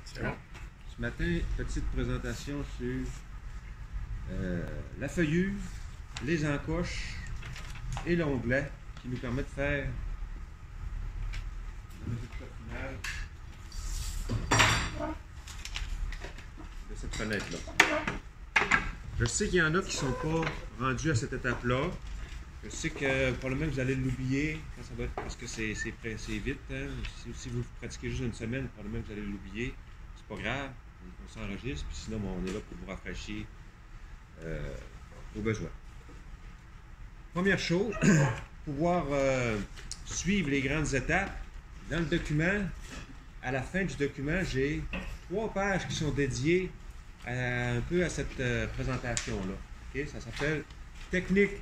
Ce matin, petite présentation sur la feuillure, les encoches et l'onglet qui nous permet de faire le résultat final de cette fenêtre-là. Je sais qu'il y en a qui ne sont pas rendus à cette étape-là. Je sais que probablement vous allez l'oublier quand ça va être, parce que c'est vite. Hein? Si vous pratiquez juste une semaine, probablement vous allez l'oublier. C'est pas grave, on s'enregistre, puis sinon on est là pour vous rafraîchir au besoin. Première chose, pouvoir suivre les grandes étapes. Dans le document, à la fin du document, j'ai 3 pages qui sont dédiées un peu à cette présentation-là. Okay? Ça s'appelle technique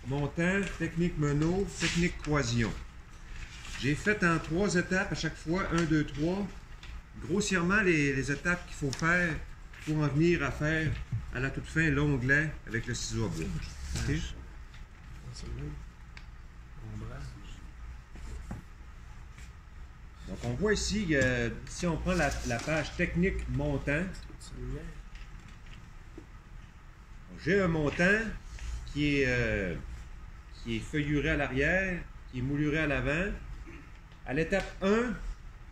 montant, technique meneau, technique croisillon. J'ai fait en 3 étapes à chaque fois, 1, 2, 3. Grossièrement, les étapes qu'il faut faire pour en venir à faire à la toute fin l'onglet avec le ciseau à bois. Okay? Donc on voit ici, si on prend la page technique montant, j'ai un montant qui est feuilluré à l'arrière, qui est mouluré à l'avant. À l'étape 1,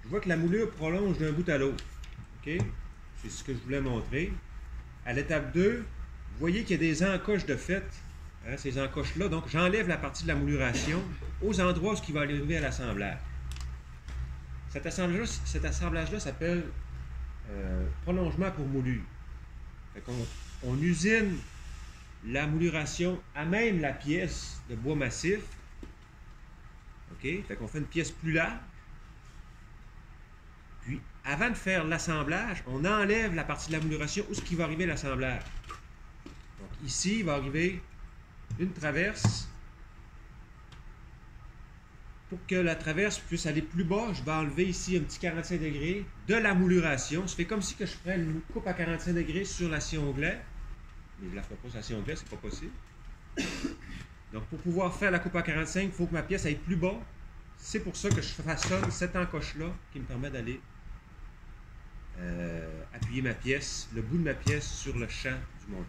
je vois que la moulure prolonge d'un bout à l'autre. Okay? C'est ce que je voulais montrer. À l'étape 2, vous voyez qu'il y a des encoches de fait. Hein, ces encoches-là, donc j'enlève la partie de la mouluration aux endroits où il va arriver à l'assemblage. Cet assemblage-là s'appelle prolongement pour moulure. On usine la mouluration à même la pièce de bois massif. OK? Fait qu'on fait une pièce plus large. Puis, avant de faire l'assemblage, on enlève la partie de la mouluration où ce qui va arriver à l'assemblage. Donc, ici, il va arriver une traverse. Pour que la traverse puisse aller plus bas, je vais enlever ici un petit 45 degrés de la mouluration. Ça fait comme si que je prenne une coupe à 45 degrés sur l'acier onglet. Mais je ne la ferai pas sur l'acier onglet, c'est pas possible. Donc, pour pouvoir faire la coupe à 45, il faut que ma pièce aille plus bas. C'est pour ça que je façonne cette encoche-là qui me permet d'aller appuyer ma pièce, le bout de ma pièce sur le champ du montant.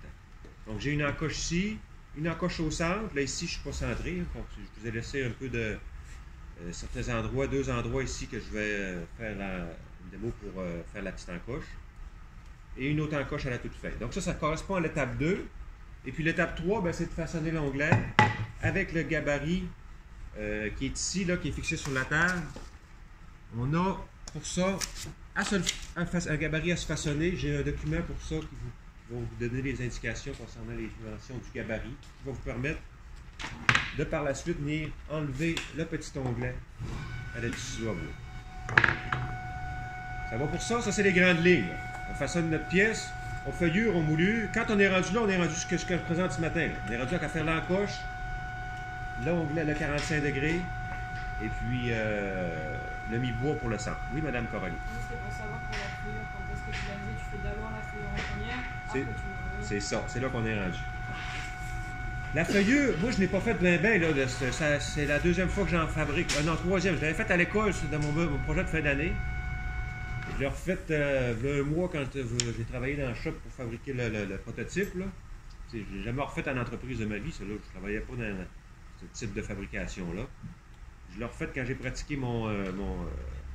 Donc, j'ai une encoche ici, une encoche au centre. Là, ici, je ne suis pas centré. Donc, je vous ai laissé un peu de certains endroits, 2 endroits ici que je vais faire une démo pour faire la petite encoche. Et une autre encoche à la toute fin. Donc ça correspond à l'étape 2. Et puis l'étape 3, ben, c'est de façonner l'onglet avec le gabarit qui est ici, là, qui est fixé sur la table. On a pour ça un gabarit à se façonner. J'ai un document pour ça qui va vous donner les indications concernant les dimensions du gabarit, qui va vous permettre de par la suite venir enlever le petit onglet à la ciseau à bois. Ça va pour ça, ça c'est les grandes lignes. On façonne notre pièce, on feuillure, on moulure. Quand on est rendu là, on est rendu ce que je présente ce matin. Là. On est rendu à faire l'encoche, l'onglet, le 45 degrés, et puis le mi-bois pour le centre. Oui, Madame Coralie. C'est pour savoir pour la feuillure, quand est-ce que tu l'as dit, tu fais d'abord la feuillure en première, c'est ça, c'est là qu'on est rendu. La feuillure, moi je n'ai pas fait bien, c'est la 2e fois que j'en fabrique. Non, 3e. Je l'avais faite à l'école dans mon projet de fin d'année. Je l'ai refait il y a un mois quand j'ai travaillé dans le shop pour fabriquer le prototype. Je n'ai jamais refait en entreprise de ma vie, ça, là. Je ne travaillais pas dans ce type de fabrication-là. Je l'ai refait quand j'ai pratiqué ma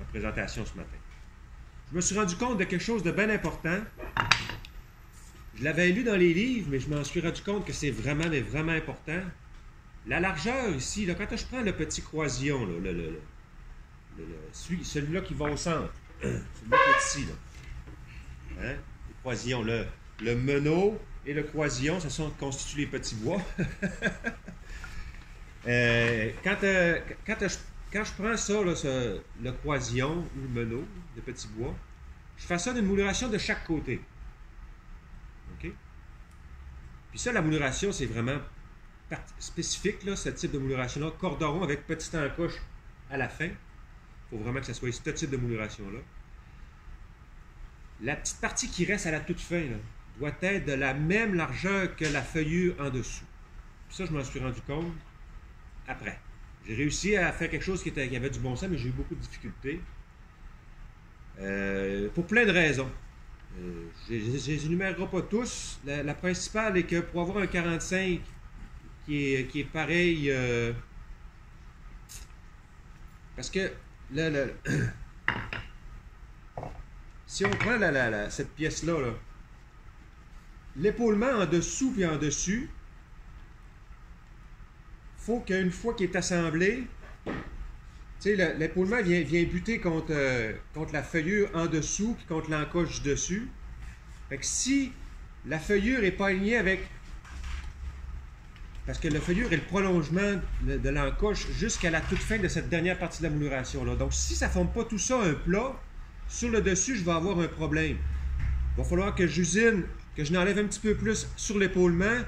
présentation ce matin. Je me suis rendu compte de quelque chose de bien important. Je l'avais lu dans les livres, mais je m'en suis rendu compte que c'est vraiment, mais vraiment important. La largeur ici, là, quand je prends le petit croisillon, là, celui-là qui va au centre, celui-là qui est ici, là. Hein? Le croisillon, le meneau et le croisillon, ça constituent les petits bois. Quand je prends ça, là, le croisillon ou le meneau, le petit bois, je façonne une mouluration de chaque côté. OK? Puis ça, la mouluration, c'est vraiment spécifique, là, ce type de mouluration-là. Corderon avec petite encoche à la fin. Il faut vraiment que ça soit ce type de mouluration-là. La petite partie qui reste à la toute fin, là, doit être de la même largeur que la feuillure en dessous. Puis ça, je m'en suis rendu compte après. J'ai réussi à faire quelque chose qui avait du bon sens, mais j'ai eu beaucoup de difficultés. Pour plein de raisons. Je les énumérerai pas tous. La principale est que pour avoir un 45 qui est pareil, parce que si on prend cette pièce-là, là, l'épaulement en dessous et en dessus, faut qu'une fois qu'il est assemblé, tu sais, l'épaulement vient buter contre la feuillure en dessous puis contre l'encoche du dessus. Fait que si la feuillure n'est pas alignée avec... Parce que la feuillure est le prolongement de l'encoche jusqu'à la toute fin de cette dernière partie de la mouluration-là. Donc, si ça ne forme pas tout ça un plat, sur le dessus, je vais avoir un problème. Il va falloir que j'usine, que je n'enlève un petit peu plus sur l'épaulement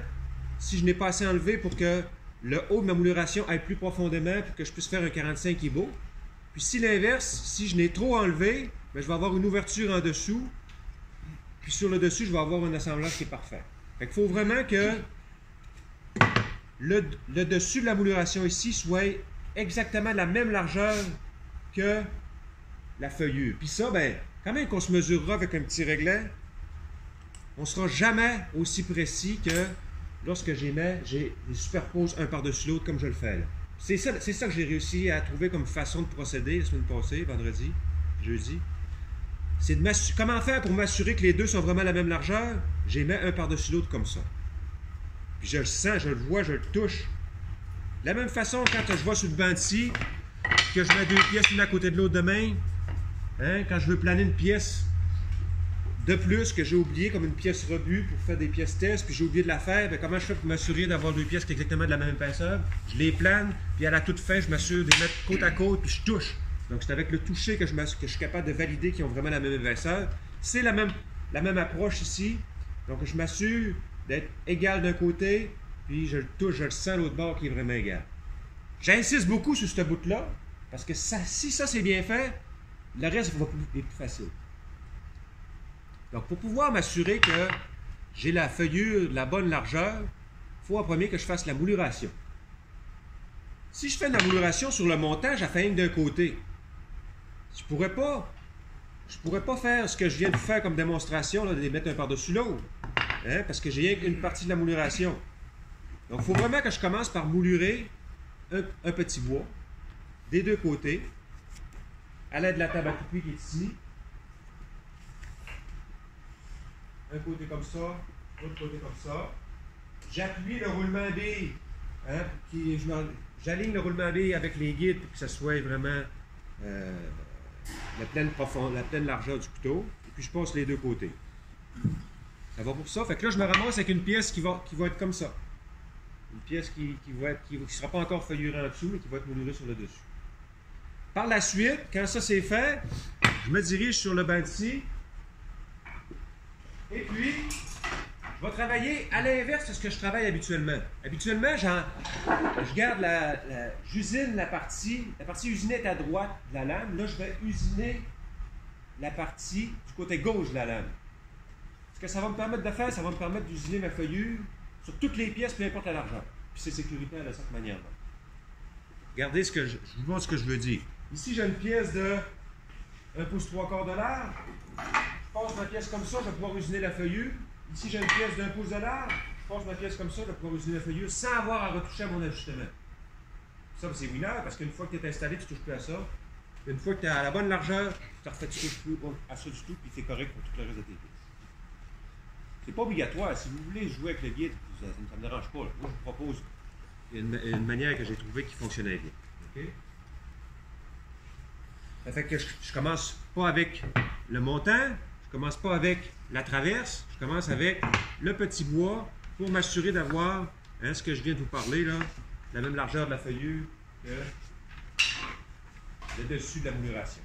si je n'ai pas assez enlevé pour que le haut de ma mouluration aille plus profondément pour que je puisse faire un 45 qui est beau. Puis si l'inverse, si je n'ai trop enlevé, bien, je vais avoir une ouverture en dessous. Puis sur le dessus, je vais avoir un assemblage qui est parfait. Fait qu'il faut vraiment que le dessus de la mouluration ici soit exactement de la même largeur que la feuillure. Puis ça, ben, quand même qu'on se mesurera avec un petit réglet, on ne sera jamais aussi précis que lorsque je les superpose un par-dessus l'autre comme je le fais là. C'est ça que j'ai réussi à trouver comme façon de procéder la semaine passée, vendredi, jeudi. C'est de comment faire pour m'assurer que les deux sont vraiment la même largeur. Je les mets un par-dessus l'autre comme ça. Puis je le sens, je le vois, je le touche. De la même façon, quand je vois sur le banc ici, que je mets deux pièces l'une à côté de l'autre de même, hein, quand je veux planer une pièce de plus que j'ai oublié, comme une pièce rebut pour faire des pièces test, puis j'ai oublié de la faire, bien, comment je fais pour m'assurer d'avoir deux pièces qui sont exactement de la même épaisseur? Je les plane, puis à la toute fin, je m'assure de les mettre côte à côte, puis je touche. Donc c'est avec le toucher que je suis capable de valider qu'ils ont vraiment la même épaisseur. C'est la même approche ici. Donc je m'assure d'être égal d'un côté, puis je le touche, je le sens l'autre bord qui est vraiment égal. J'insiste beaucoup sur ce bout-là, parce que si ça c'est bien fait, le reste va être plus facile. Donc, pour pouvoir m'assurer que j'ai la feuillure de la bonne largeur, il faut en premier que je fasse la mouluration. Si je fais de la mouluration sur le montant, je la fais d'un côté. Je pourrais pas faire ce que je viens de faire comme démonstration, là, de les mettre un par-dessus l'autre, hein, parce que j'ai rien qu'une partie de la mouluration. Donc, il faut vraiment que je commence par moulurer un petit bois des deux côtés, à l'aide de la table à couper qui est ici. Un côté comme ça, l'autre côté comme ça. J'appuie le roulement B, hein, j'aligne le roulement B avec les guides pour que ça soit vraiment la pleine largeur du couteau. Et puis je passe les deux côtés. Ça va pour ça. Fait que là, je me ramasse avec une pièce qui va être comme ça. Une pièce qui ne sera pas encore feuillurée en dessous, mais qui va être moulurée sur le dessus. Par la suite, quand ça c'est fait, je me dirige sur le banc ici. Et puis, je vais travailler à l'inverse de ce que je travaille habituellement. Habituellement, je garde j'usine la partie usinée est à droite de la lame. Là, je vais usiner la partie du côté gauche de la lame. Ce que ça va me permettre de faire, ça va me permettre d'usiner ma feuillure sur toutes les pièces, peu importe la largeur. Puis c'est sécuritaire de cette manière-là. Regardez je vous montre ce que je veux dire. Ici, j'ai une pièce de 1 pouce 3/4 de large. Je passe ma pièce comme ça, je vais pouvoir usiner la feuillure. Ici, j'ai une pièce d'1 pouce de large. Je passe ma pièce comme ça, je vais pouvoir usiner la feuillure sans avoir à retoucher à mon ajustement. Ça, c'est winner parce qu'une fois que tu es installé, tu ne touches plus à ça. Une fois que tu es à la bonne largeur, tu ne touches plus à ça du tout, puis c'est correct pour tout le reste de tes pièces. C'est pas obligatoire. Si vous voulez jouer avec le guide, ça ne me dérange pas. Moi, je vous propose une manière que j'ai trouvée qui fonctionnait bien. Okay? Ça fait que je commence pas avec le montant, je commence pas avec la traverse, je commence avec le petit bois pour m'assurer d'avoir, hein, ce que je viens de vous parler, là, la même largeur de la feuillure que le dessus de la mouluration.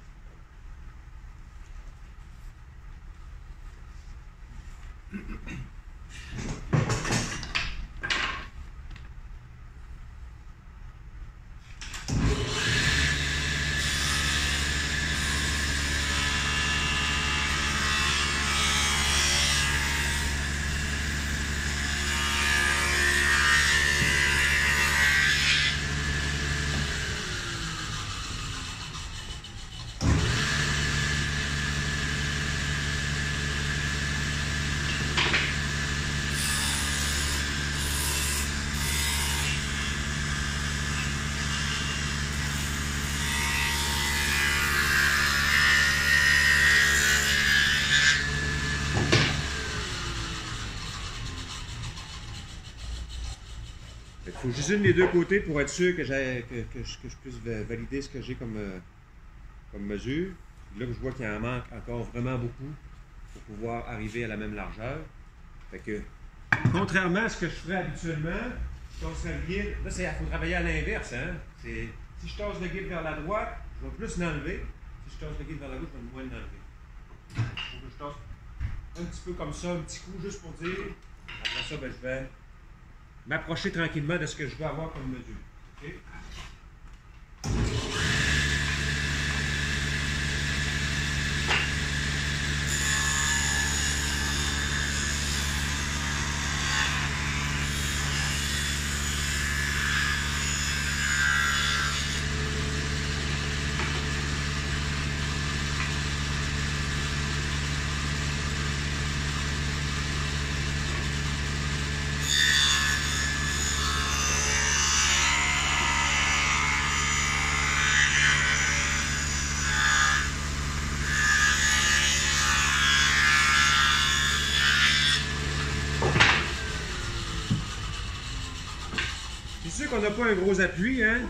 faut que j'usine les deux côtés pour être sûr que je puisse valider ce que j'ai comme mesure. Là, je vois qu'il en manque encore vraiment beaucoup pour pouvoir arriver à la même largeur. Fait que, contrairement à ce que je ferais habituellement, je tasserais le guide. Là, il faut travailler à l'inverse. Hein? Si je tasse le guide vers la droite, je vais plus l'enlever. Si je tasse le guide vers la gauche, je vais moins l'enlever. Il faut que je tasse un petit peu comme ça, un petit coup, juste pour dire. Après ça, ben, je vais m'approcher tranquillement de ce que je veux avoir comme mesure. Okay? C'est sûr qu'on n'a pas un gros appui, hein?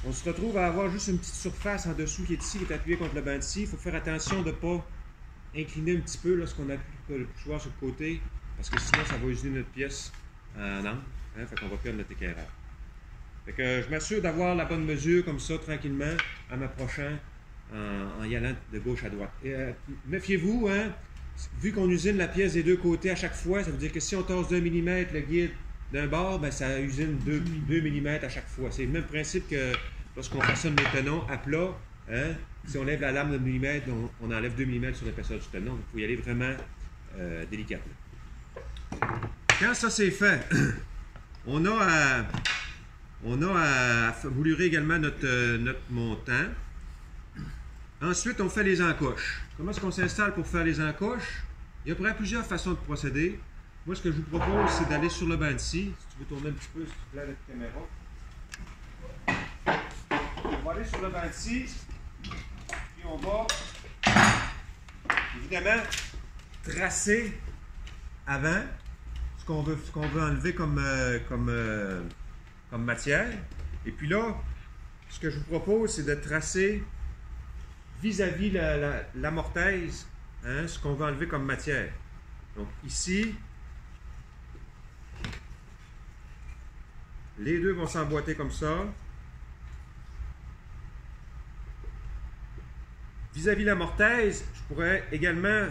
On se retrouve à avoir juste une petite surface en dessous qui est ici, qui est appuyée contre le banc de scie. Il faut faire attention de ne pas incliner un petit peu lorsqu'on appuie le poussoir sur le côté, parce que sinon ça va usiner notre pièce en angle, hein? Fait qu'on va perdre notre éclairage. Fait que je m'assure d'avoir la bonne mesure comme ça, tranquillement, en m'approchant, en y allant de gauche à droite. Méfiez-vous, hein? Vu qu'on usine la pièce des deux côtés à chaque fois, ça veut dire que si on tasse d'1 mm le guide d'un bord, ben, ça usine 2 mm à chaque fois. C'est le même principe que lorsqu'on façonne les tenons à plat. Hein? Si on lève la lame de millimètre, on enlève 2 mm sur l'épaisseur du tenon. Il faut y aller vraiment délicatement. Quand ça c'est fait, on a à boulurer également notre montant. Ensuite, on fait les encoches. Comment est-ce qu'on s'installe pour faire les encoches? Il y a plusieurs façons de procéder. Moi, ce que je vous propose, c'est d'aller sur le banc de scie. Si tu veux tourner un petit peu, s'il te plaît, avec la caméra. On va aller sur le banc de scie. Puis on va, évidemment, tracer avant ce qu'on veut enlever comme matière. Et puis là, ce que je vous propose, c'est de tracer vis-à-vis la mortaise, hein, ce qu'on veut enlever comme matière. Donc ici, les deux vont s'emboîter comme ça. Vis-à-vis la mortaise, je pourrais également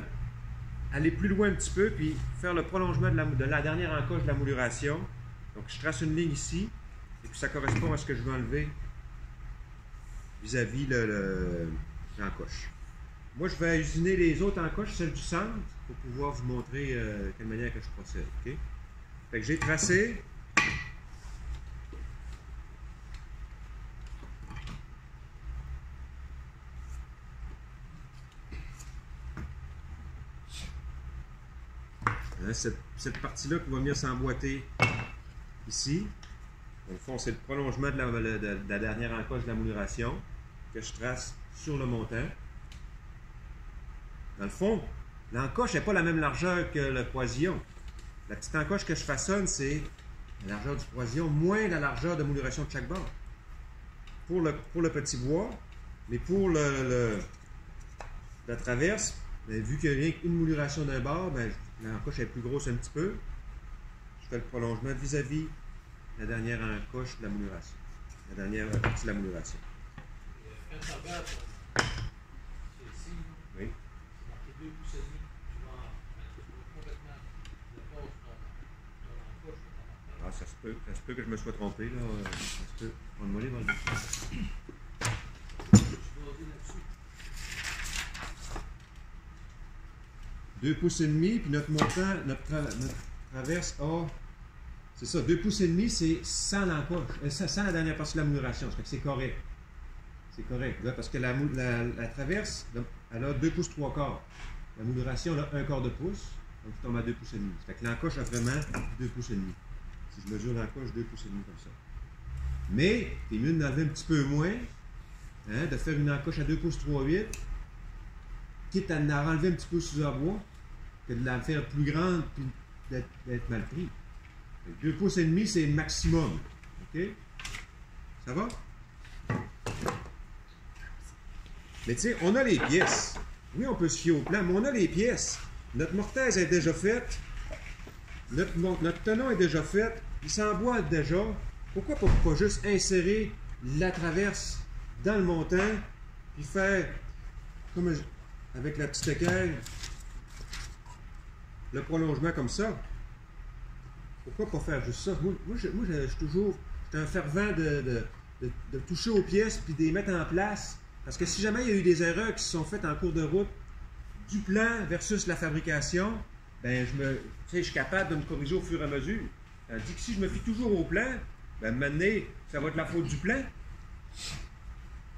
aller plus loin un petit peu puis faire le prolongement de la dernière encoche de la mouluration. Donc je trace une ligne ici et puis ça correspond à ce que je veux enlever vis-à-vis l'encoche. Moi, je vais usiner les autres encoches, celles du centre, pour pouvoir vous montrer de quelle manière que je procède. Okay? Fait que j'ai tracé. Hein, cette partie-là qui va venir s'emboîter ici. Au fond, c'est le prolongement de la dernière encoche de la mouluration que je trace sur le montant. Dans le fond, l'encoche n'est pas la même largeur que le poisillon. La petite encoche que je façonne, c'est la largeur du poisillon moins la largeur de mouluration de chaque bord. Pour le petit bois, mais pour la traverse, bien, vu qu'il y a rien qu'une mouluration d'un bord, ben, l'encoche est plus grosse un petit peu. Je fais le prolongement vis-à-vis la dernière encoche de la mouluration. La dernière partie de la mouluration. Quand tu regardes, c'est ici, oui. c'est marqué 2 pouces et demi. Tu vas complètement le pose ton encoche. Ah, ça se peut que je me sois trompé, là. Ça se peut. On va le moller, Tu vas dire là-dessus. 2 pouces et demi, puis notre montant, notre traverse a. C'est ça, 2 pouces et demi, c'est sans l'encoche, sans la dernière partie de la mouluration. C'est correct. C'est correct, là, parce que la traverse, elle a 2 pouces 3 quarts. La mouluration, elle a 1 quart de pouce, donc je tombe à 2 pouces et demi. Fait que l'encoche a vraiment 2 pouces et demi. Si je mesure l'encoche, 2 pouces et demi comme ça. Mais, c'est mieux d'enlever un petit peu moins, hein, de faire une encoche à 2 pouces 3/8, quitte à en enlever un petit peu sous bois, que de la faire plus grande puis d'être mal pris. 2 pouces et demi, c'est le maximum. OK? Ça va? Mais tu sais, on a les pièces. Oui, on peut se fier au plan, mais on a les pièces. Notre mortaise est déjà faite. Notre tenon est déjà fait. Il s'emboîte déjà. Pourquoi pas juste insérer la traverse dans le montant, puis faire, comme avec la petite équerre, le prolongement comme ça? Pourquoi pas faire juste ça? Moi, je suis toujours un fervent de toucher aux pièces puis de les mettre en place. Parce que si jamais il y a eu des erreurs qui se sont faites en cours de route, du plan versus la fabrication, ben je suis capable de me corriger au fur et à mesure. Tandis que si je me fie toujours au plan, ben maintenant, ça va être la faute du plan.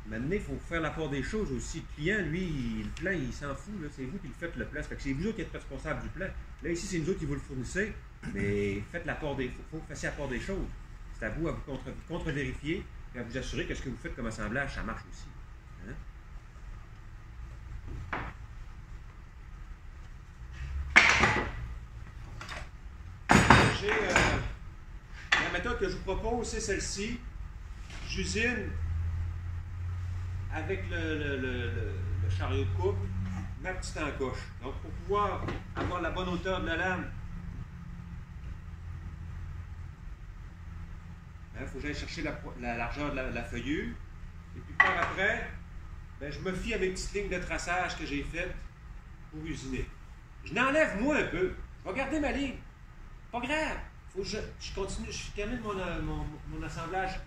Maintenant, il faut faire la part des choses aussi. Le client, lui, le plan, il s'en fout. C'est vous qui le faites le plan. Ça fait que c'est vous autres qui êtes responsables du plan. Là, ici, c'est nous autres qui vous le fournissez. Mais faites la part des faut faire la part des choses. C'est à vous contre-vérifier et à vous assurer que ce que vous faites comme assemblage, ça marche aussi. Hein? La méthode que je vous propose, c'est celle-ci. J'usine avec le chariot de coupe ma petite encoche. Donc, pour pouvoir avoir la bonne hauteur de la lame, il faut que j'aille chercher la largeur de la feuillure. Et puis par après, ben, je me fie à mes petites lignes de traçage que j'ai faites pour usiner. Je n'enlève moi un peu. Je vais garder ma ligne. Pas grave. Faut que je continue, je termine mon assemblage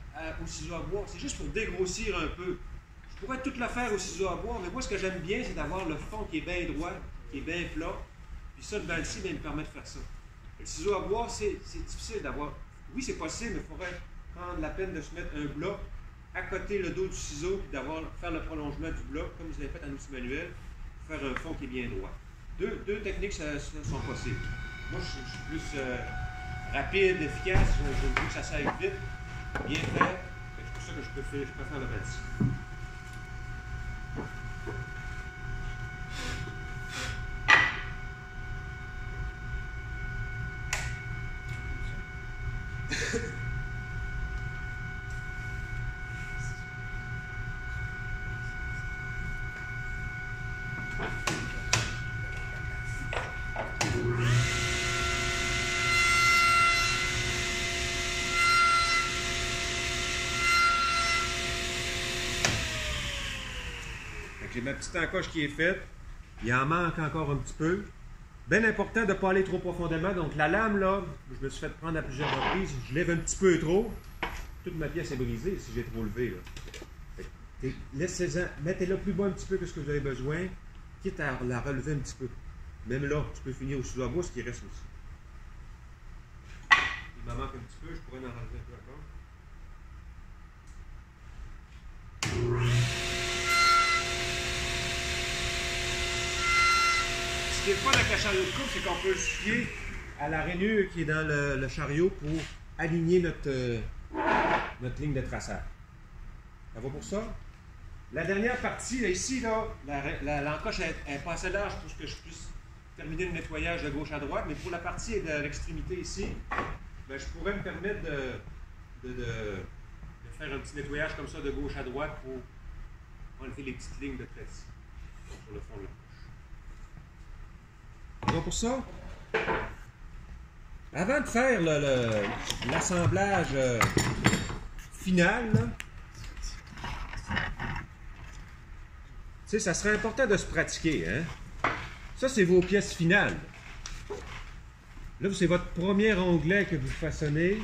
au ciseau à bois. C'est juste pour dégrossir un peu. Je pourrais tout le faire au ciseau à bois, mais moi, ce que j'aime bien, c'est d'avoir le fond qui est bien droit, qui est bien plat. Puis ça, le bansi, ben, il me permet de faire ça. Le ciseau à bois, c'est difficile d'avoir. Oui, c'est possible, mais il faudrait prendre la peine de se mettre un bloc à côté le dos du ciseau, puis faire le prolongement du bloc, comme vous avez fait en outil manuel, pour faire un fond qui est bien droit. Deux techniques ça sont possibles. Moi, je suis plus rapide, efficace, je veux que ça s'aille vite, bien fait. C'est pour ça que je peux faire le bansi. J'ai ma petite encoche qui est faite. Il en manque encore un petit peu. Bien important de ne pas aller trop profondément. Donc la lame, là, je me suis fait prendre à plusieurs reprises. Je lève un petit peu trop. Toute ma pièce est brisée si j'ai trop levé. Laissez-en. Mettez-la plus bas un petit peu que ce que vous avez besoin, quitte à la relever un petit peu. Même là, tu peux finir au ciseau à bois, ce qui reste aussi. Il m'en manque un petit peu. Je pourrais en relever un peu encore. Ce qui est fun avec la chariot de coupe, c'est qu'on peut se fier à la rainure qui est dans le chariot pour aligner notre ligne de traçage. Ça va pour ça? La dernière partie, là, ici, l'encoche est pas assez large pour que je puisse terminer le nettoyage de gauche à droite, mais pour la partie de l'extrémité ici, ben, je pourrais me permettre de faire un petit nettoyage comme ça de gauche à droite pour enlever les petites lignes de traite sur le fond de l'encoche. Donc pour ça, avant de faire l'assemblage final, ça serait important de se pratiquer. Hein? Ça, c'est vos pièces finales. Là, c'est votre premier onglet que vous façonnez.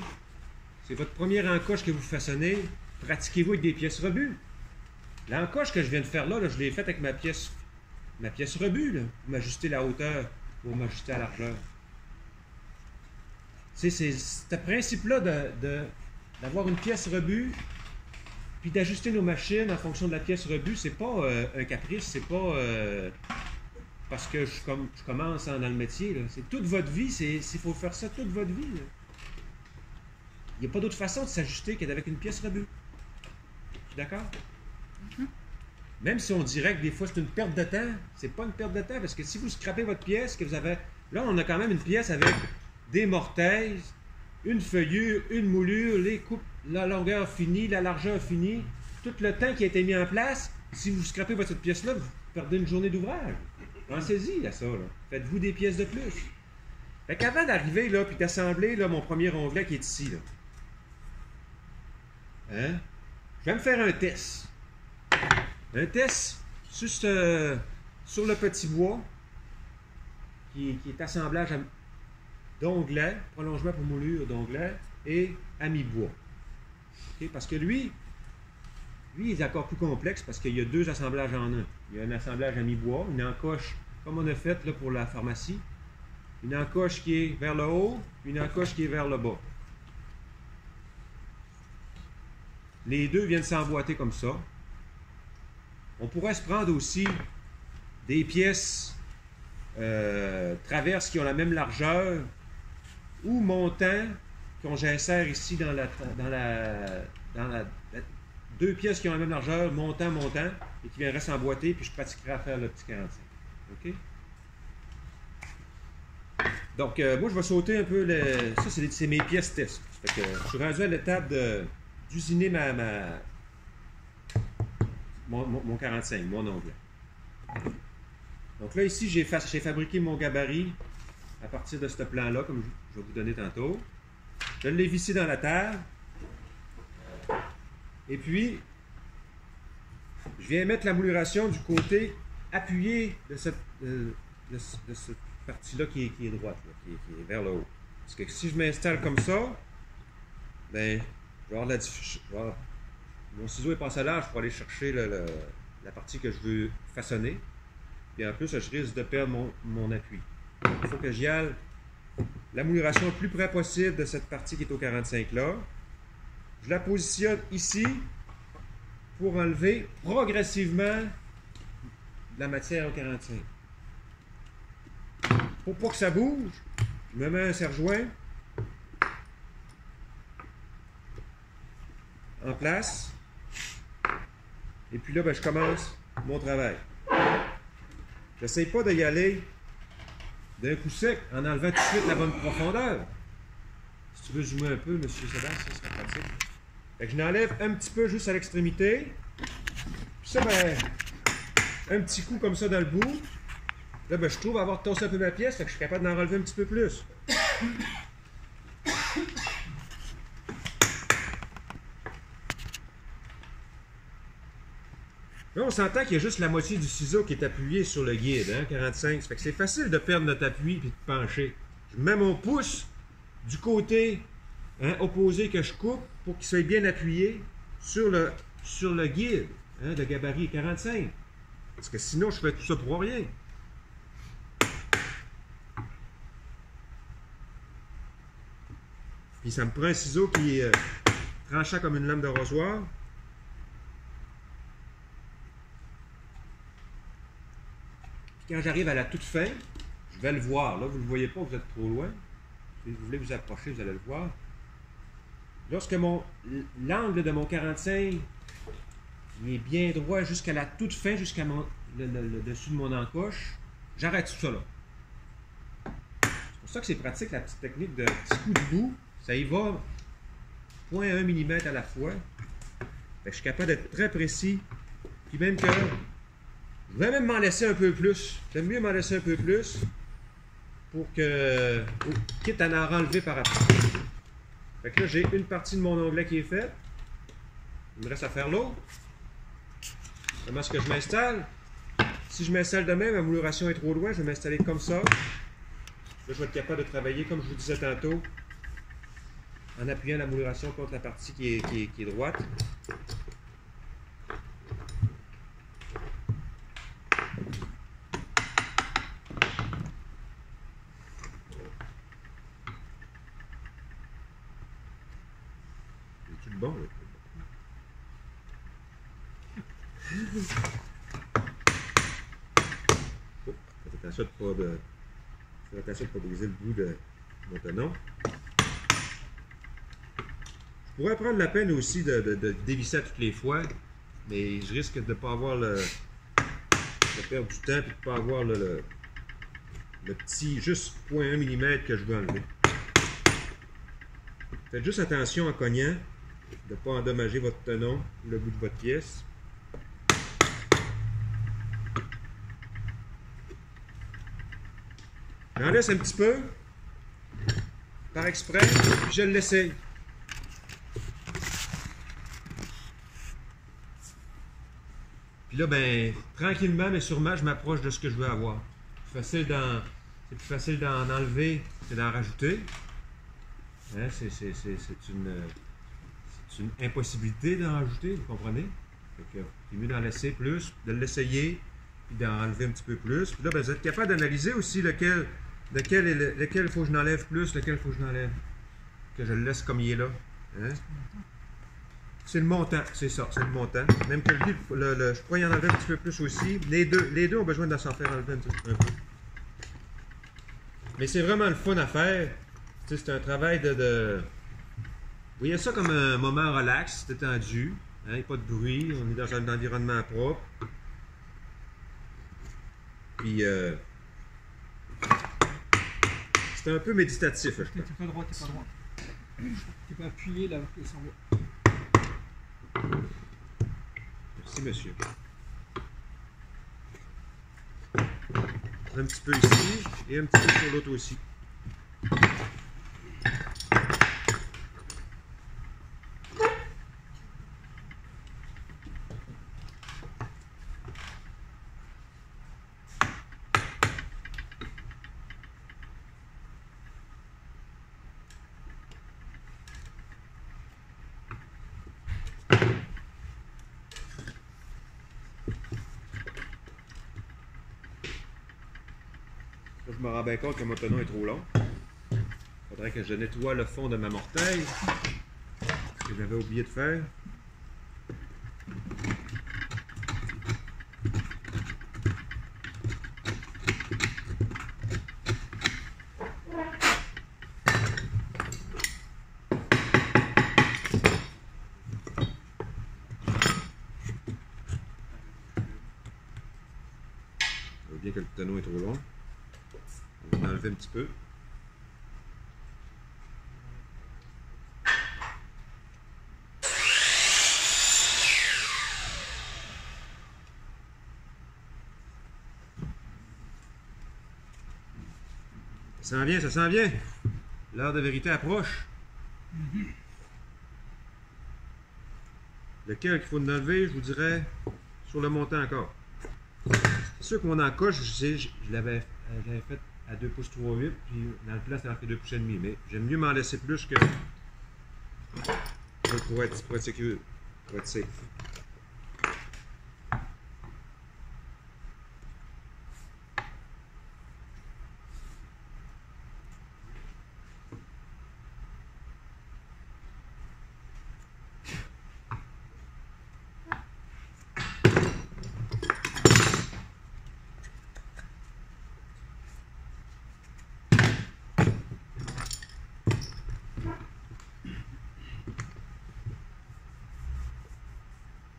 C'est votre première encoche que vous façonnez. Pratiquez-vous avec des pièces rebut. L'encoche que je viens de faire là, je l'ai faite avec ma pièce rebut, là, pour m'ajuster la hauteur, pour m'ajuster la largeur. C'est ce principe-là d'avoir une pièce rebut, puis d'ajuster nos machines en fonction de la pièce rebut, c'est pas un caprice, c'est pas parce que je commence dans le métier. C'est toute votre vie, il faut faire ça toute votre vie. Là. Il n'y a pas d'autre façon de s'ajuster qu'avec une pièce rebut. Tu es d'accord? Mm-hmm. Même si on dirait que des fois c'est une perte de temps, c'est pas une perte de temps, parce que si vous scrapez votre pièce, que vous avez. Là, on a quand même une pièce avec des mortaises, une feuillure, une moulure, les coupes, la longueur finie, la largeur finie, tout le temps qui a été mis en place. Si vous scrapez votre pièce-là, vous perdez une journée d'ouvrage. Pensez-y à ça, là. Faites-vous des pièces de plus. Fait qu'avant d'arriver, là, puis d'assembler, là, mon premier onglet qui est ici, là. Hein? Je vais me faire un test. Un test juste sur le petit bois, qui est assemblage d'onglets, prolongement pour moulure d'onglets, et ami-bois. Okay? Parce que lui, il est encore plus complexe parce qu'il y a deux assemblages en un. Il y a un assemblage ami-bois, une encoche, comme on a fait là, pour la pharmacie, une encoche qui est vers le haut, puis une encoche qui est vers le bas. Les deux viennent s'emboîter comme ça. On pourrait se prendre aussi des pièces traverses qui ont la même largeur ou montants qu'on j'insère ici dans la deux pièces qui ont la même largeur, montant, et qui viendraient s'emboîter, puis je pratiquerai à faire le petit 45. OK? Donc, moi, je vais sauter un peu ça, c'est mes pièces test. Fait que, je suis rendu à l'étape d'usiner mon 45, mon onglet. Donc là, ici, j'ai fabriqué mon gabarit à partir de ce plan-là, comme je vais vous donner tantôt. Je l'ai vissé dans la terre. Et puis, je viens mettre la mouluration du côté appuyé de cette partie-là qui est droite, là, qui est vers le haut. Parce que si je m'installe comme ça, ben, je vais avoir mon ciseau est passé large pour aller chercher la partie que je veux façonner. Et en plus, je risque de perdre mon appui. Donc, il faut que j'y aille la mouluration le plus près possible de cette partie qui est au 45 là. Je la positionne ici pour enlever progressivement la matière au 45. Pour pas que ça bouge, je me mets un serre-joint en place. Et puis là, ben, je commence mon travail. J'essaye pas d'y aller d'un coup sec en enlevant tout de suite la bonne profondeur. Si tu veux zoomer un peu, M. Sébastien, ça serait pratique. Fait que je l'enlève un petit peu juste à l'extrémité. Puis ça, ben, un petit coup comme ça dans le bout. Là, ben, je trouve avoir tossé un peu ma pièce, fait que je suis capable d'en relever un petit peu plus. Là, on s'entend qu'il y a juste la moitié du ciseau qui est appuyé sur le guide, hein, 45. Ça fait que c'est facile de perdre notre appui et de pencher. Je mets mon pouce du côté opposé que je coupe pour qu'il soit bien appuyé sur le guide, hein, de gabarit 45. Parce que sinon, je fais tout ça pour rien. Puis ça me prend un ciseau qui est tranchant comme une lame de rasoir. Quand j'arrive à la toute fin, je vais le voir. Là, vous ne le voyez pas, vous êtes trop loin. Si vous voulez vous approcher, vous allez le voir. Lorsque l'angle de mon 45 il est bien droit jusqu'à la toute fin, jusqu'à le dessus de mon encoche, j'arrête tout ça là. C'est pour ça que c'est pratique, la petite technique de petit coup de bout. Ça y va 0,1 mm à la fois. Fait que je suis capable d'être très précis. Puis même que je vais même m'en laisser un peu plus. J'aime mieux m'en laisser un peu plus pour que, quitte à en enlever par après. Fait que là, j'ai une partie de mon onglet qui est faite. Il me reste à faire l'autre. Comment est-ce que je m'installe? Si je m'installe de même, ma mouluration est trop loin, je vais m'installer comme ça. Là, je vais être capable de travailler, comme je vous disais tantôt, en appuyant la mouluration contre la partie qui est droite. C'est bon, là. Oh, faites attention de pas briser le bout de mon tenon. Je pourrais prendre la peine aussi de dévisser à toutes les fois, mais je risque de ne pas avoir de perdre du temps et de ne pas avoir le petit juste 0,1 mm que je veux enlever. Faites juste attention en cognant de ne pas endommager votre tenon ou le bout de votre pièce. J'en laisse un petit peu, par exprès, puis je l'essaye. Puis là, ben, tranquillement, mais sûrement, je m'approche de ce que je veux avoir. C'est plus facile d'en enlever que d'en rajouter. Hein, c'est une impossibilité d'en rajouter, vous comprenez? Fait que c'est mieux d'en laisser plus, de l'essayer, puis d'en enlever un petit peu plus. Puis là, ben, vous êtes capable d'analyser aussi lequel il faut que je n'enlève plus, lequel il faut que je n'enlève. Que je le laisse comme il est là. Hein? C'est le montant, c'est ça, c'est le montant. Même que je pourrais y en enlever un petit peu plus aussi. Les deux ont besoin de s'en faire enlever un peu. Mais c'est vraiment le fun à faire. C'est un travail de... Vous voyez ça comme un moment relax, détendu. Hein, pas de bruit, on est dans un environnement propre. Puis... c'est un peu méditatif, je pense. T'es pas droit, t'es pas droit. T'es pas appuyé là, et sans voix. Merci, monsieur. Un petit peu ici et un petit peu sur l'autre aussi. Là, je me rends bien compte que mon tenon est trop long. Il faudrait que je nettoie le fond de ma mortaille. Ce que j'avais oublié de faire. Je vois bien que le tenon est trop long. On va enlever un petit peu. Ça s'en vient, ça s'en vient. L'heure de vérité approche. Lequel qu'il faut enlever, je vous dirais, sur le montant encore. C'est sûr que mon encoche, je l'avais fait à 2 pouces 3/8, puis dans le plat, ça a fait 2 pouces et demi. Mais j'aime mieux m'en laisser plus que pour être sécure, pour être safe.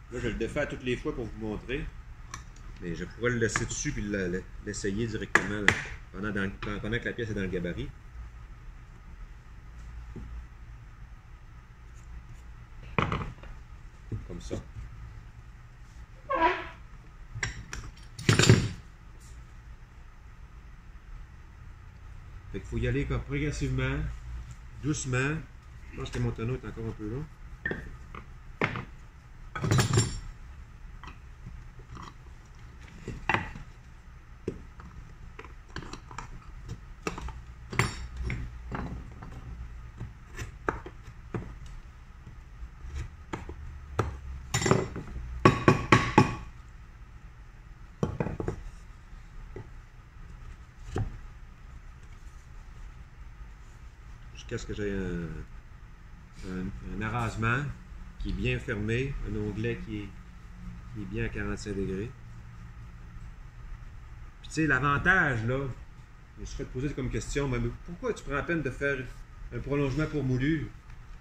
Là, je le défais toutes les fois pour vous montrer. Mais je pourrais le laisser dessus et l'essayer directement là, pendant que la pièce est dans le gabarit. Comme ça. Fait qu'il faut y aller comme progressivement, doucement. Je pense que mon tonneau est encore un peu long. Jusqu'à ce que j'ai un arrasement qui est bien fermé, un onglet qui est bien à 45 degrés. Puis tu sais, l'avantage là, je me suis fait poser comme question, mais pourquoi tu prends la peine de faire un prolongement pour moulure?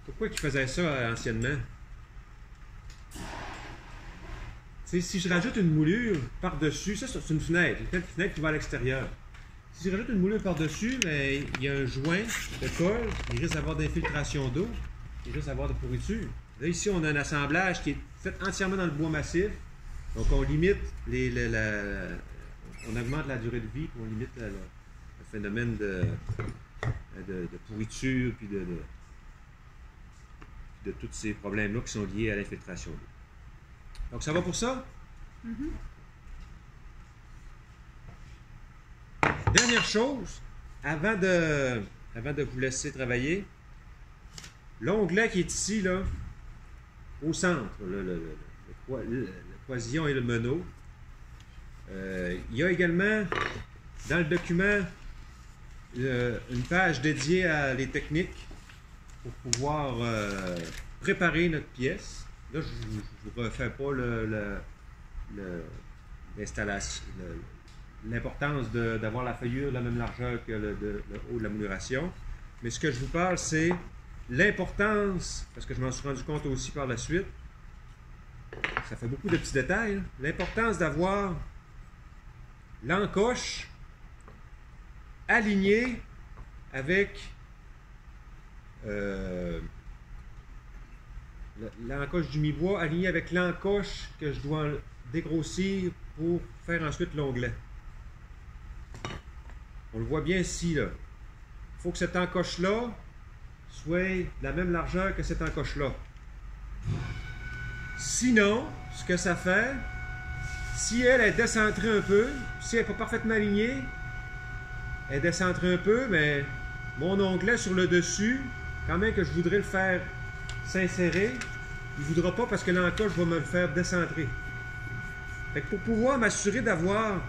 Pourquoi ils faisaient ça anciennement? Tu sais, si je rajoute une moulure par-dessus, ça c'est une fenêtre qui va à l'extérieur. Si je rajoute une moulure par-dessus, mais il y a un joint de colle, il risque d'avoir d'infiltration d'eau, il risque d'avoir de pourriture. Là, ici, on a un assemblage qui est fait entièrement dans le bois massif. Donc, on limite on augmente la durée de vie, puis on limite le phénomène de pourriture, puis de tous ces problèmes-là qui sont liés à l'infiltration d'eau. Donc, ça va pour ça? Dernière chose, avant de vous laisser travailler, l'onglet qui est ici, là, au centre, le croisillon et le meneau, il y a également, dans le document, une page dédiée à les techniques pour pouvoir préparer notre pièce. Là, je ne vous refais pas l'installation, l'importance d'avoir la feuillure de la même largeur que le haut de la mouluration. Mais ce que je vous parle, c'est l'importance, parce que je m'en suis rendu compte aussi par la suite, ça fait beaucoup de petits détails, l'importance d'avoir l'encoche alignée avec l'encoche du mi-bois, alignée avec l'encoche que je dois dégrossir pour faire ensuite l'onglet. On le voit bien ici, là. Il faut que cette encoche-là soit de la même largeur que cette encoche-là. Sinon, ce que ça fait, si elle est décentrée un peu, si elle n'est pas parfaitement alignée, elle est décentrée un peu, mais mon onglet sur le dessus, quand même que je voudrais le faire s'insérer, il ne voudra pas parce que l'encoche va me le faire décentrer. Fait que pour pouvoir m'assurer d'avoir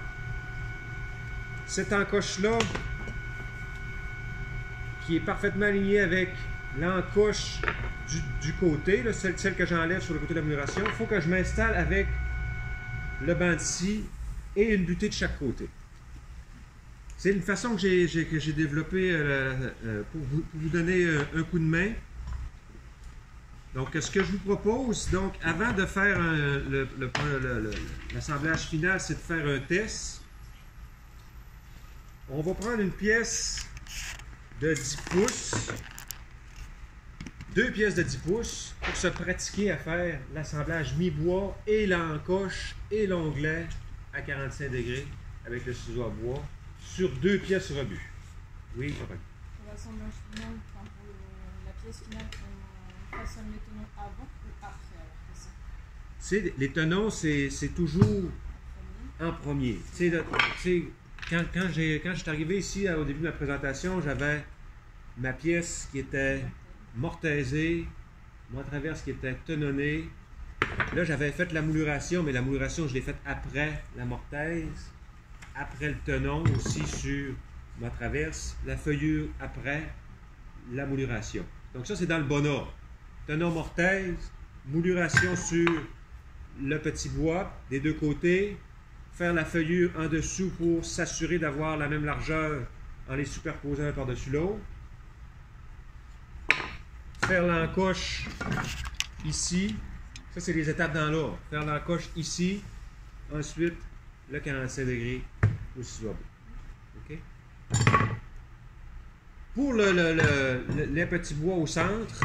cette encoche-là qui est parfaitement alignée avec l'encoche du côté, là, celle que j'enlève sur le côté de la mouluration, il faut que je m'installe avec le banc de scie et une butée de chaque côté. C'est une façon que j'ai développée pour vous donner un coup de main. Donc, ce que je vous propose, donc, avant de faire l'assemblage final, c'est de faire un test. On va prendre une pièce de 10 pouces, deux pièces de 10 pouces, pour se pratiquer à faire l'assemblage mi-bois et l'encoche et l'onglet à 45 degrés avec le ciseau à bois sur deux pièces rebut. Oui, Caroline. Pour l'assemblage final, enfin pour la pièce finale, on façonne les tenons avant ou après alors que ça? Les tenons, c'est toujours en premier. Quand je suis arrivé ici au début de ma présentation, j'avais ma pièce qui était mortaisée, ma traverse qui était tenonnée. Là, j'avais fait la mouluration, mais la mouluration, je l'ai faite après la mortaise, après le tenon aussi sur ma traverse, la feuillure après la mouluration. Donc ça, c'est dans le bon ordre. Tenon mortaise, mouluration sur le petit bois des deux côtés, faire la feuillure en dessous pour s'assurer d'avoir la même largeur en les superposant un par-dessus l'autre. Faire l'encoche ici. Ça, c'est les étapes dans l'ordre. Faire l'encoche ici. Ensuite, le 45 degrés au ciseau à bout. OK? Pour les petits bois au centre,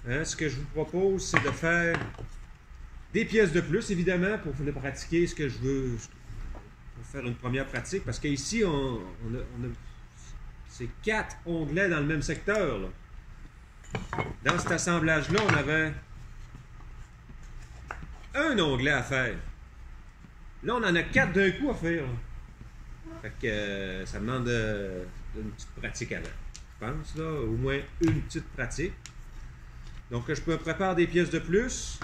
hein, ce que je vous propose, c'est de faire des pièces de plus, évidemment, pour le pratiquer ce que je veux, pour faire une première pratique, parce qu'ici, on a c'est 4 onglets dans le même secteur, là. Dans cet assemblage-là, on avait un onglet à faire. Là, on en a 4 d'un coup à faire. Fait que ça demande une petite pratique avant, je pense, là, au moins une petite pratique. Donc, je me prépare des pièces de plus.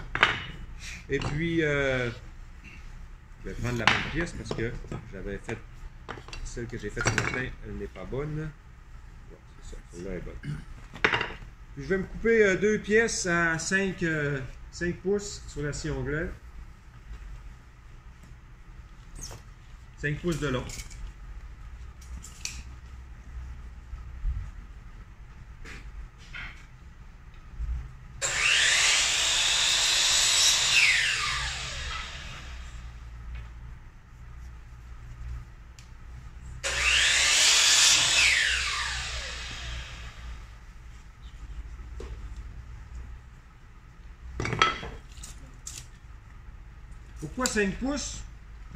Et puis, je vais prendre la bonne pièce parce que j'avais fait celle que j'ai faite ce matin, elle n'est pas bonne. Bon, c'est ça, celle-là est bonne. Puis, je vais me couper 2 pièces à 5 pouces sur la scie onglet. 5 pouces de long. Pourquoi 5 pouces?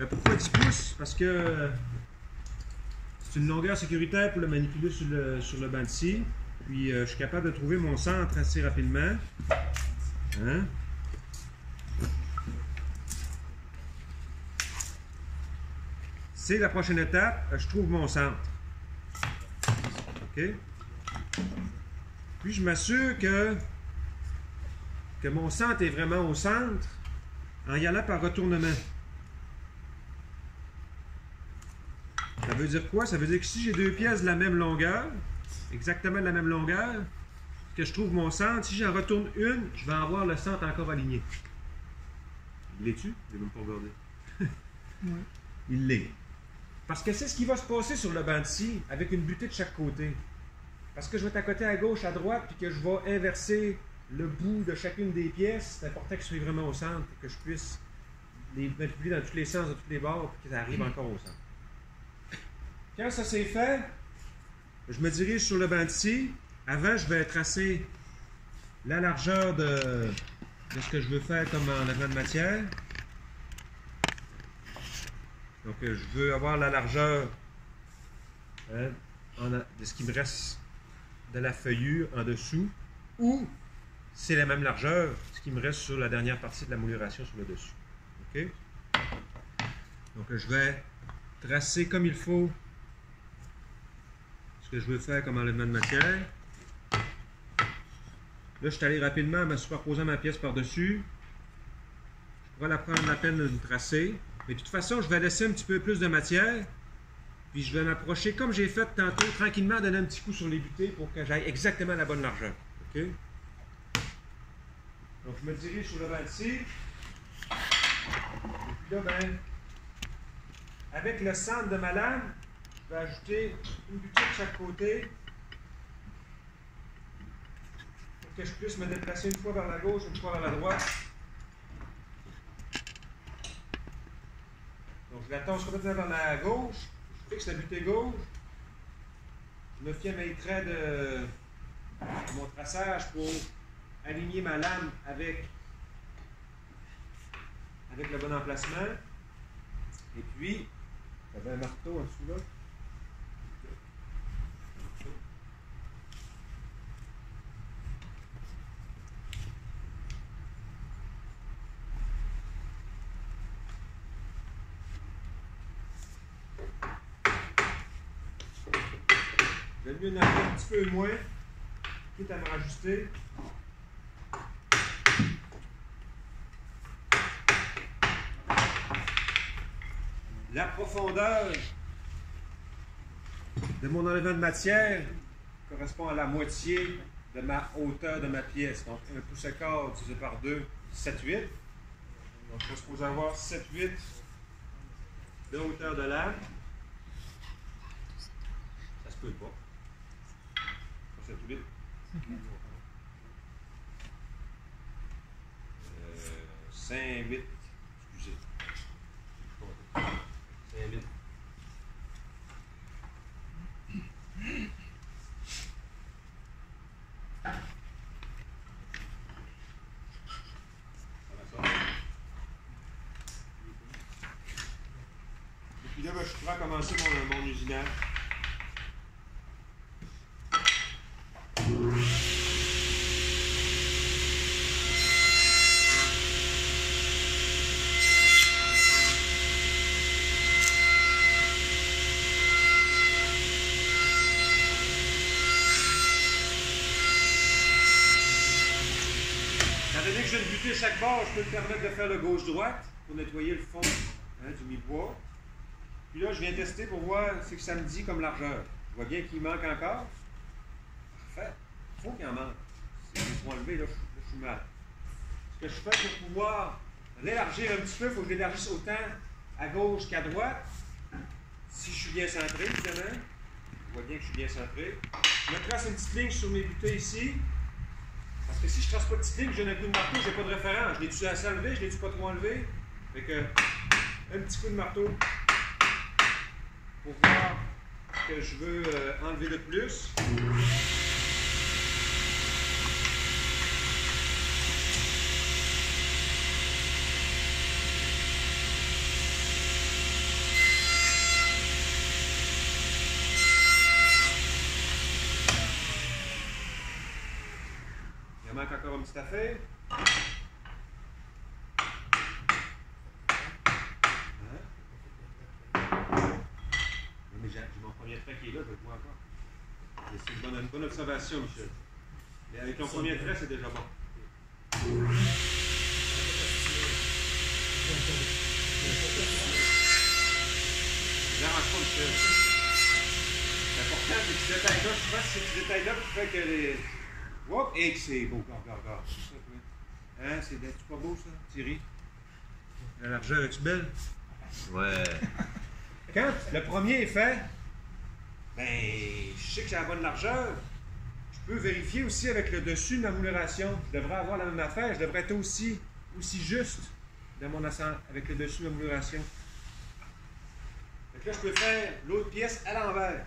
Pourquoi 10 pouces? Parce que c'est une longueur sécuritaire pour le manipuler sur le banc de scie. Puis je suis capable de trouver mon centre assez rapidement. Hein? C'est la prochaine étape, je trouve mon centre. OK? Puis je m'assure que mon centre est vraiment au centre en y allant par retournement. Ça veut dire quoi? Ça veut dire que si j'ai deux pièces de la même longueur, exactement de la même longueur, que je trouve mon centre, si j'en retourne une, je vais avoir le centre encore aligné. Il l'est-tu? Je n'ai même pas regardé. Ouais. Il l'est. Parce que c'est ce qui va se passer sur le banc de scie avec une butée de chaque côté. Parce que je vais t'accoter à gauche, à droite, puis que je vais inverser le bout de chacune des pièces, c'est important que je sois vraiment au centre et que je puisse les manipuler dans tous les sens, de tous les bords, puis que ça arrive encore au centre. Quand ça c'est fait, je me dirige sur le banc de scie. Avant, je vais tracer la largeur de ce que je veux faire comme enlèvement de matière. Donc, je veux avoir la largeur de ce qui me reste de la feuillure en dessous, ou c'est la même largeur, ce qui me reste sur la dernière partie de la mouluration sur le dessus. OK? Donc, je vais tracer comme il faut ce que je veux faire comme enlèvement de matière. Là, je suis allé rapidement en me superposant ma pièce par-dessus. Je pourrais la prendre la peine de me tracer. Mais de toute façon, je vais laisser un petit peu plus de matière. Puis je vais m'approcher, comme j'ai fait tantôt, tranquillement, donner un petit coup sur les butées pour que j'aille exactement à la bonne largeur. OK? Donc, je me dirige sur le banc de scie. Et puis là, ben, avec le centre de ma lame, je vais ajouter une butée de chaque côté pour que je puisse me déplacer une fois vers la gauche, une fois vers la droite. Donc, je la tasse complètement vers la gauche. Je fixe la butée gauche. Je me fie à mes traits de mon traçage pour aligner ma lame avec le bon emplacement. Et puis, j'avais un marteau en dessous là. J'aime mieux en avoir un petit peu moins, quitte à me rajuster. La profondeur de mon enlèvement de matière correspond à la moitié de ma hauteur de ma pièce. Donc, 1 pouce et quart divisé par 2, 7/8. Donc, je suis supposé avoir 7/8 de hauteur de lame. Ça se peut pas. 7/8. 5/8. Excusez. 5/8. Et puis là, ben, je pourrais commencer mon usinage. Étant donné que j'ai une butée à chaque bord, je peux me permettre de faire le gauche-droite pour nettoyer le fond du mi-bois. Puis là, je viens tester pour voir ce que ça me dit comme largeur. Je vois bien qu'il manque encore. Parfait. Il faut qu'il en manque. Si je vais enlever, là, je suis mal. Ce que je fais pour pouvoir l'élargir un petit peu, il faut que je l'élargisse autant à gauche qu'à droite. Si je suis bien centré, évidemment. Je vois bien que je suis bien centré. Je me trace une petite ligne sur mes butées ici. Parce que si je ne trace pas de petite ligne, j'ai un coup de marteau, je n'ai pas de référence. Je l'ai-tu assez enlevé, je l'ai-tu pas trop enlevé? Fait que, un petit coup de marteau pour voir ce que je veux enlever de plus. manque encore une petite affaire. Mais j'ai mon premier trait qui est là, je le vois encore. C'est une bonne observation, Michel. Mais avec ton premier trait, c'est déjà bon. Dérange pas, Michel. L'important, c'est que ce détail-là, je pense que c'est ce détail-là qui fait que les. Hop! Et que c'est beau, regarde. C'est ça, hein? C'est pas beau, ça, Thierry? La largeur, est-tu belle? Ouais. Quand le premier est fait, ben, je sais que j'ai la bonne largeur. Je peux vérifier aussi avec le dessus de ma mouleuration. Je devrais avoir la même affaire. Je devrais être aussi juste dans mon assemblage avec le dessus de ma mouleuration. Donc là, je peux faire l'autre pièce à l'envers.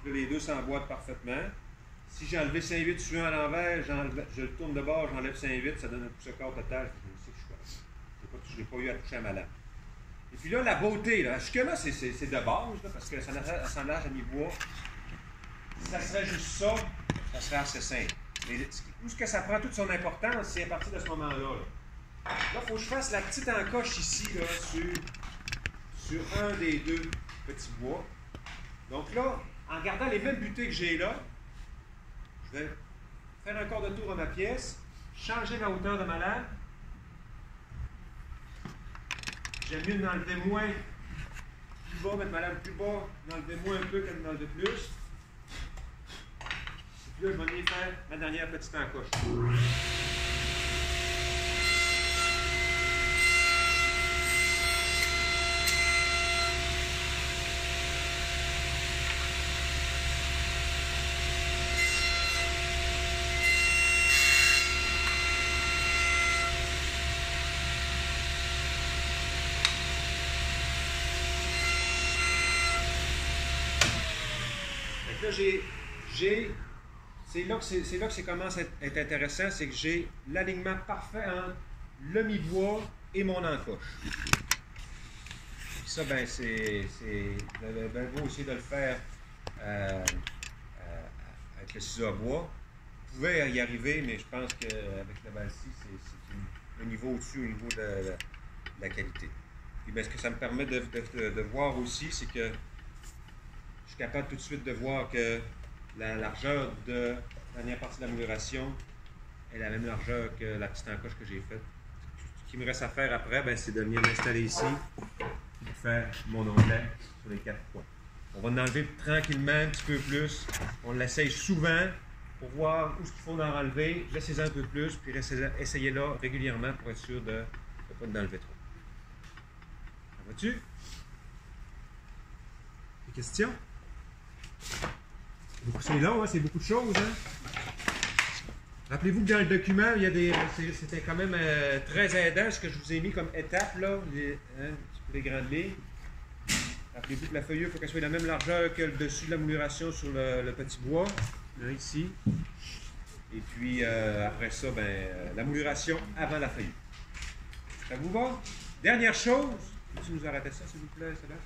Les deux s'emboîtent parfaitement. Si j'ai enlevé 5/8 suivant à l'envers, je le tourne de bord, j'enlève 5/8, ça donne un pouce de quart total. Je sais que je n'ai pas eu à toucher à ma lame. Et puis là, la beauté, là, jusque-là, c'est de base, là, parce que c'est un assemblage à mi-bois. Si ça serait juste ça, ça serait assez simple. Mais où ce que ça prend toute son importance, c'est à partir de ce moment-là. Là, il faut que je fasse la petite encoche ici, là, sur un des deux petits bois. Donc là, en gardant les mêmes butées que j'ai là, je vais faire un quart de tour à ma pièce, changer la hauteur de ma lame. J'aime mieux d'enlever moins plus bas, mettre ma lame plus bas, d'enlever moins un peu que d'enlever plus. Et puis là, je vais venir faire ma dernière petite encoche. Là, c'est là que ça commence à être intéressant, c'est que j'ai l'alignement parfait entre le mi-bois et mon encoche. Puis ça, ben, ben, vous aussi de le faire avec le ciseau à bois. Vous pouvez y arriver, mais je pense qu'avec la balle-ci, c'est un niveau au-dessus au niveau de la qualité. Puis ben, ce que ça me permet de voir aussi, c'est que je suis capable tout de suite de voir que la largeur de la dernière partie de la mouleuration est la même largeur que la petite encoche que j'ai faite. Ce qui me reste à faire après, ben, c'est de venir m'installer ici et faire mon onglet sur les 4 points. On va en enlever tranquillement un petit peu plus. On l'essaye souvent pour voir où ce qu'il faut en enlever. Laissez-en un peu plus, puis essayez-la régulièrement pour être sûr de ne pas en enlever trop. Ça va-tu? Des questions? C'est long, hein? C'est beaucoup de choses. Hein? Rappelez-vous que dans le document, il y a c'était quand même très aidant ce que je vous ai mis comme étape, là, les grandes lignes. Rappelez-vous que la feuillure, il faut qu'elle soit de la même largeur que le dessus de la mouleuration sur le petit bois, là, ici. Et puis, après ça, ben, la mouleuration avant la feuillure. Ça vous va? Dernière chose, tu nous arrêtez ça, s'il vous plaît, Sébastien?